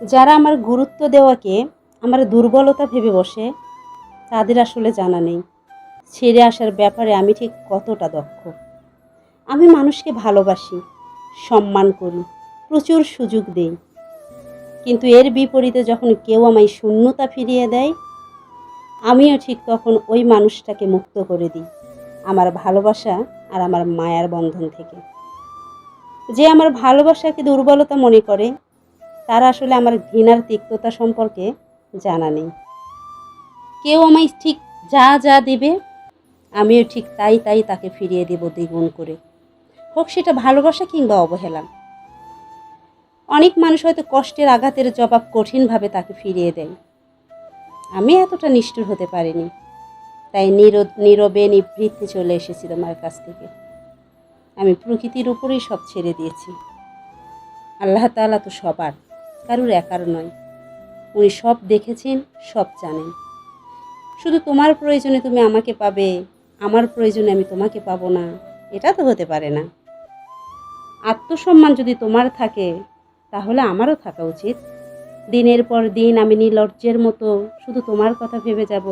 যারা আমার গুরুত্ব দেওয়াকে আমার দুর্বলতা ভেবে বসে, তাদের আসলে জানা নেই ছেড়ে আসার ব্যাপারে আমি ঠিক কতটা দক্ষ। আমি মানুষকে ভালোবাসি, সম্মান করি, প্রচুর সুযোগ দেই, কিন্তু এর বিপরীতে যখন কেউ আমায় শূন্যতা ফিরিয়ে দেয়, আমিও ঠিক তখন ওই মানুষটাকে মুক্ত করে দিই আমার ভালোবাসা আর আমার মায়ার বন্ধন থেকে। যে আমার ভালোবাসাকে দুর্বলতা মনে করে, তারা আসলে আমার ঘৃণার তিক্ততা সম্পর্কে জানা নেই। কেউ আমায় ঠিক যা যা দেবে, আমিও ঠিক তাই তাই তাকে ফিরিয়ে দেব দ্বিগুণ করে, হোক সেটা ভালোবাসা কিংবা অবহেলা। অনেক মানুষ হয়তো কষ্টের আঘাতের জবাব কঠিনভাবে তাকে ফিরিয়ে দেয়। আমি এতটা নিষ্ঠুর হতে পারিনি, তাই নীরবে নিভৃতে চলে এসেছি তোমার কাছ থেকে। আমি প্রকৃতির উপরেই সব ছেড়ে দিয়েছি। আল্লাহ তাআলা তো সবার, কারুর একার নয়। উনি সব দেখেছেন, সব জানেন। শুধু তোমার প্রয়োজনে তুমি আমাকে পাবে, আমার প্রয়োজনে আমি তোমাকে পাবো না, এটা তো হতে পারে না। আত্মসম্মান যদি তোমার থাকে, তাহলে আমারও থাকা উচিত। দিনের পর দিন আমি নির্লজ্জের মতো শুধু তোমার কথা ভেবে যাব।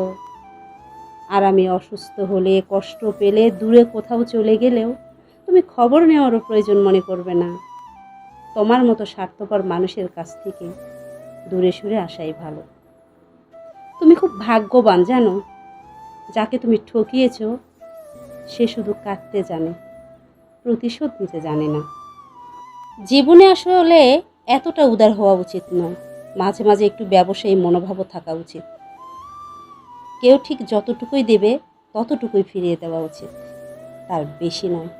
আর আমি অসুস্থ হলে, কষ্ট পেলে, দূরে কোথাও চলে গেলেও তুমি খবর নেওয়ারও প্রয়োজন মনে করবে না। তোমার মতো স্বার্থপর মানুষের কাছ থেকে দূরে সরে আসাই ভালো। তুমি খুব ভাগ্যবান জানো, যাকে তুমি ঠকিয়েছ সে শুধু কাঁদতে জানে, প্রতিশোধ নিতে জানে না। জীবনে আসলে এতটা উদার হওয়া উচিত নয়, মাঝে মাঝে একটু ব্যবসায়ী মনোভাবও থাকা উচিত। কেউ ঠিক যতটুকুই দেবে ততটুকুই ফিরিয়ে দেওয়া উচিত, তার বেশি নয়।